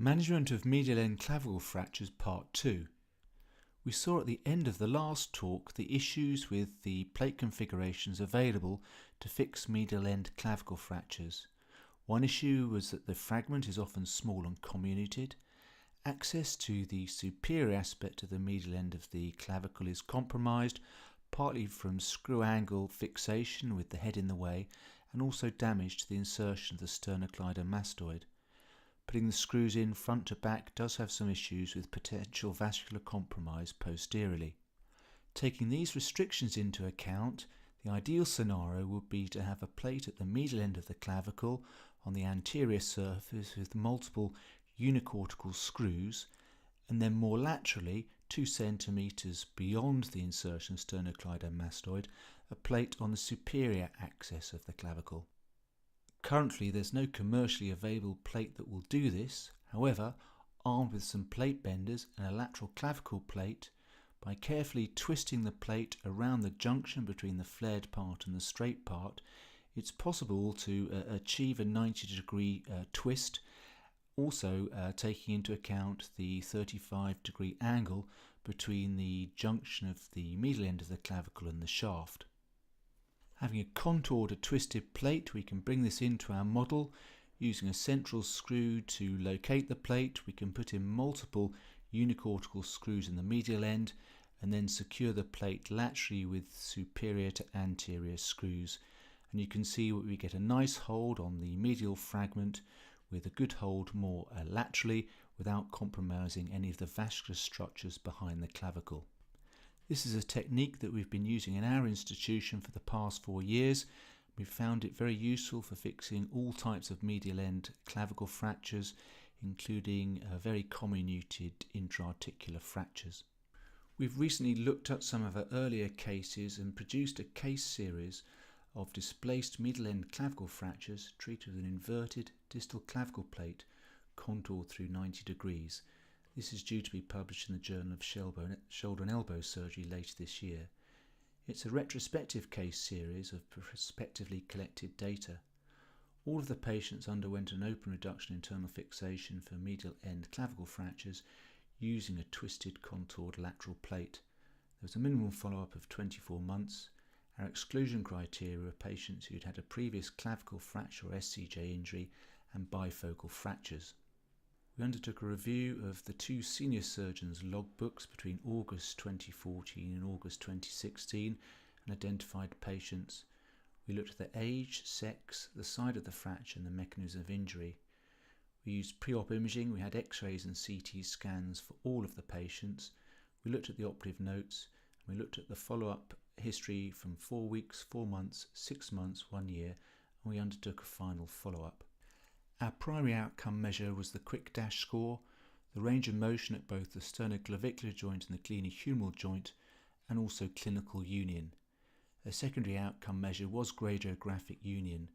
Management of medial end clavicle fractures Part 2. We saw at the end of the last talk the issues with the plate configurations available to fix medial end clavicle fractures. One issue was that the fragment is often small and comminuted. Access to the superior aspect of the medial end of the clavicle is compromised, partly from screw angle fixation with the head in the way, and also damage to the insertion of the sternocleidomastoid. Putting the screws in front to back does have some issues with potential vascular compromise posteriorly. Taking these restrictions into account, the ideal scenario would be to have a plate at the medial end of the clavicle on the anterior surface with multiple unicortical screws, and then more laterally, 2 centimeters beyond the insertion of sternocleidomastoid, a plate on the superior axis of the clavicle. Currently, there's no commercially available plate that will do this. However, armed with some plate benders and a lateral clavicle plate, by carefully twisting the plate around the junction between the flared part and the straight part, it's possible to achieve a 90-degree twist, also taking into account the 35-degree angle between the junction of the medial end of the clavicle and the shaft. Having a contoured or twisted plate, we can bring this into our model. Using a central screw to locate the plate, we can put in multiple unicortical screws in the medial end and then secure the plate laterally with superior to anterior screws. And you can see we get a nice hold on the medial fragment with a good hold more laterally without compromising any of the vascular structures behind the clavicle. This is a technique that we've been using in our institution for the past 4 years. We've found it very useful for fixing all types of medial end clavicle fractures, including very comminuted intra-articular fractures. We've recently looked at some of our earlier cases and produced a case series of displaced medial end clavicle fractures treated with an inverted distal clavicle plate contoured through 90 degrees. This is due to be published in the Journal of Shoulder and Elbow Surgery later this year. It's a retrospective case series of prospectively collected data. All of the patients underwent an open reduction internal fixation for medial end clavicle fractures using a twisted contoured lateral plate. There was a minimum follow-up of 24 months. Our exclusion criteria were patients who'd had a previous clavicle fracture or SCJ injury and bifocal fractures. We undertook a review of the 2 senior surgeons' logbooks between August 2014 and August 2016 and identified patients. We looked at their age, sex, the side of the fracture and the mechanism of injury. We used pre-op imaging. We had x-rays and CT scans for all of the patients. We looked at the operative notes and we looked at the follow-up history from 4 weeks, 4 months, 6 months, 1 year, and we undertook a final follow-up. Our primary outcome measure was the quick dash score, the range of motion at both the sternoclavicular joint and the glenohumeral joint, and also clinical union. A secondary outcome measure was radiographic union.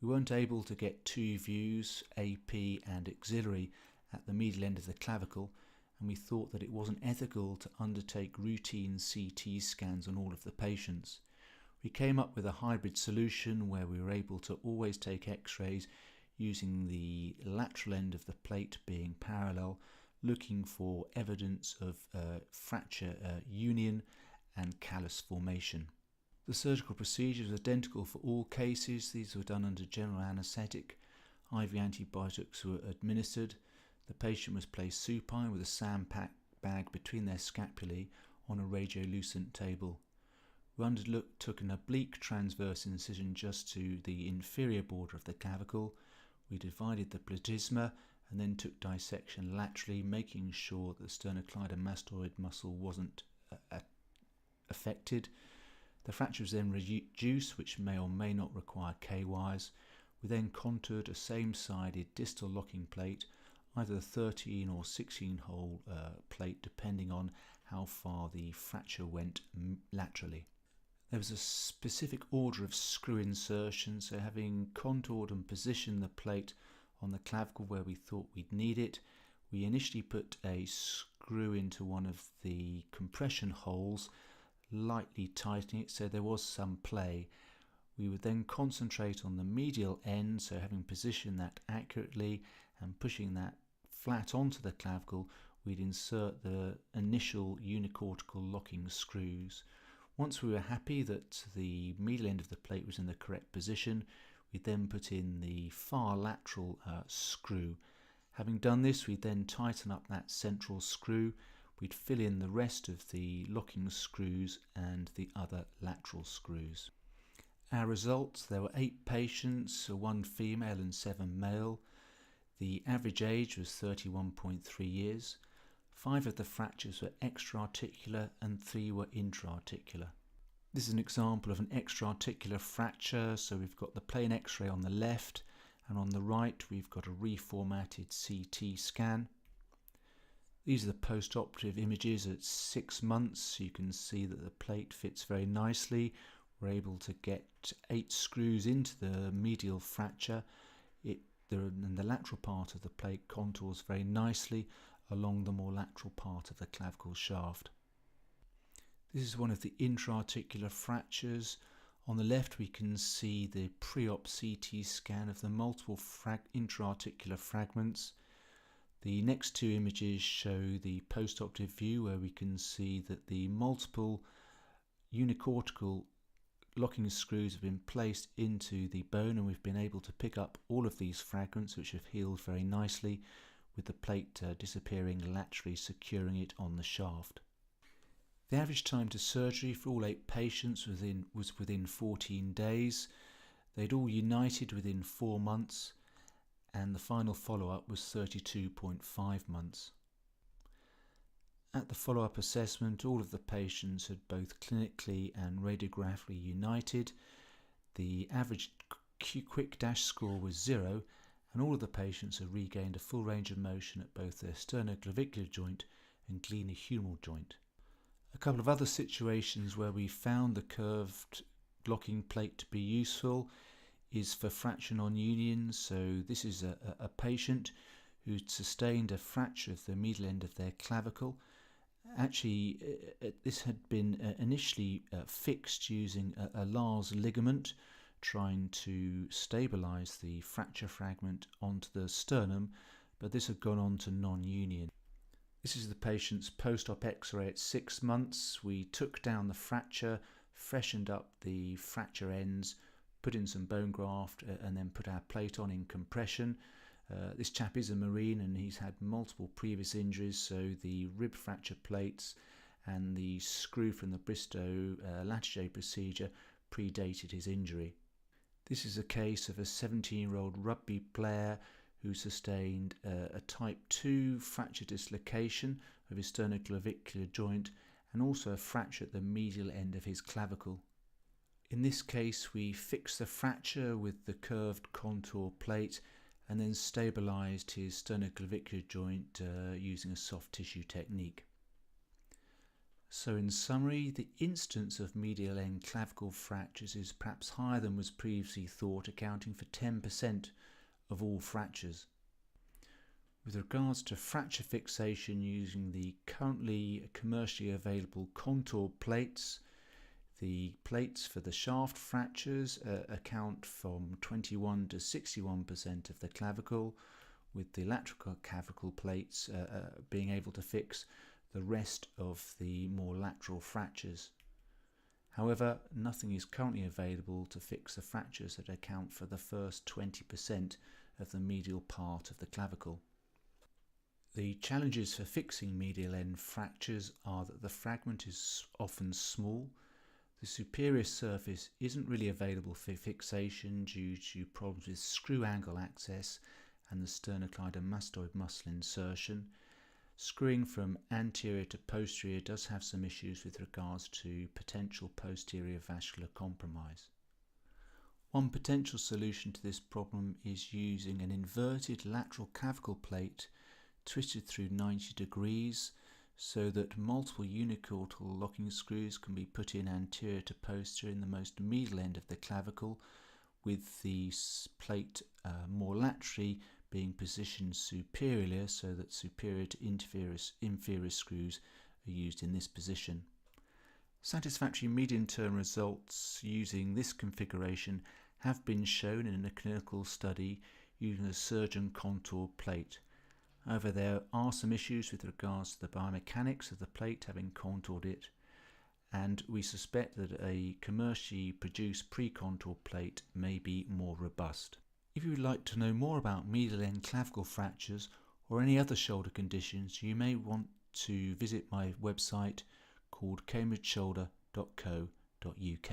We weren't able to get 2 views, AP and axillary, at the medial end of the clavicle, and we thought that it wasn't ethical to undertake routine CT scans on all of the patients. We came up with a hybrid solution where we were able to always take x-rays using the lateral end of the plate being parallel, looking for evidence of fracture union and callus formation. The surgical procedure was identical for all cases. These were done under general anaesthetic. IV antibiotics were administered. The patient was placed supine with a sandpack bag between their scapulae on a radiolucent table. We undertook an oblique transverse incision just to the inferior border of the clavicle. We divided the platysma and then took dissection laterally, making sure that the sternocleidomastoid muscle wasn't affected. The fracture was then reduced, which may or may not require K-wires. We then contoured a same-sided distal locking plate, either a 13 or 16 hole plate, depending on how far the fracture went laterally. There was a specific order of screw insertion, so having contoured and positioned the plate on the clavicle where we thought we'd need it, we initially put a screw into one of the compression holes, lightly tightening it so there was some play. We would then concentrate on the medial end, so having positioned that accurately and pushing that flat onto the clavicle, we'd insert the initial unicortical locking screws. Once we were happy that the medial end of the plate was in the correct position, we'd then put in the far lateral screw. Having done this, we'd then tighten up that central screw. We'd fill in the rest of the locking screws and the other lateral screws. Our results: there were 8 patients, 1 female and 7 male. The average age was 31.3 years. 5 of the fractures were extra-articular and 3 were intra-articular. This is an example of an extra-articular fracture, so we've got the plain X-ray on the left, and on the right we've got a reformatted CT scan. These are the post-operative images at 6 months. You can see that the plate fits very nicely. We're able to get 8 screws into the medial fracture. The lateral part of the plate contours very nicely along the more lateral part of the clavicle shaft. This is one of the intra-articular fractures. On the left we can see the pre-op CT scan of the multiple intra-articular fragments. The next 2 images show the post-operative view, where we can see that the multiple unicortical locking screws have been placed into the bone, and we've been able to pick up all of these fragments, which have healed very nicely, with the plate disappearing laterally, securing it on the shaft. The average time to surgery for all 8 patients was within 14 days. They'd all united within 4 months, and the final follow-up was 32.5 months. At the follow-up assessment, all of the patients had both clinically and radiographically united. The average quick dash score was 0, and all of the patients have regained a full range of motion at both their sternoclavicular joint and glenohumeral joint. A couple of other situations where we found the curved locking plate to be useful is for fracture non-union. So this is a patient who'd sustained a fracture of the medial end of their clavicle. Actually, this had been initially fixed using a Lars ligament, trying to stabilize the fracture fragment onto the sternum, but this had gone on to non-union. This is the patient's post-op X-ray at 6 months. We took down the fracture, freshened up the fracture ends, put in some bone graft, and then put our plate on in compression. This chap is a Marine and he's had multiple previous injuries, so the rib fracture plates and the screw from the Bristow Latige procedure predated his injury. This is a case of a 17-year-old rugby player who sustained a type 2 fracture dislocation of his sternoclavicular joint and also a fracture at the medial end of his clavicle. In this case, we fixed the fracture with the curved contour plate and then stabilized his sternoclavicular joint using a soft tissue technique. So in summary, the incidence of medial end clavicle fractures is perhaps higher than was previously thought, accounting for 10% of all fractures. With regards to fracture fixation using the currently commercially available contour plates, the plates for the shaft fractures account from 21 to 61% of the clavicle, with the lateral clavicle plates being able to fix the rest of the more lateral fractures. However, nothing is currently available to fix the fractures that account for the first 20% of the medial part of the clavicle. The challenges for fixing medial end fractures are that the fragment is often small. The superior surface isn't really available for fixation due to problems with screw angle access and the sternocleidomastoid muscle insertion. Screwing from anterior to posterior does have some issues with regards to potential posterior vascular compromise. One potential solution to this problem is using an inverted lateral clavicle plate twisted through 90 degrees so that multiple unicortical locking screws can be put in anterior to posterior in the most medial end of the clavicle, with the plate more laterally being positioned superiorly so that superior to inferior screws are used in this position. Satisfactory medium-term results using this configuration have been shown in a clinical study using a surgeon contour plate. However, there are some issues with regards to the biomechanics of the plate, having contoured it, and we suspect that a commercially produced pre-contoured plate may be more robust. If you would like to know more about medial end clavicle fractures or any other shoulder conditions, you may want to visit my website called cambridgeshoulder.co.uk.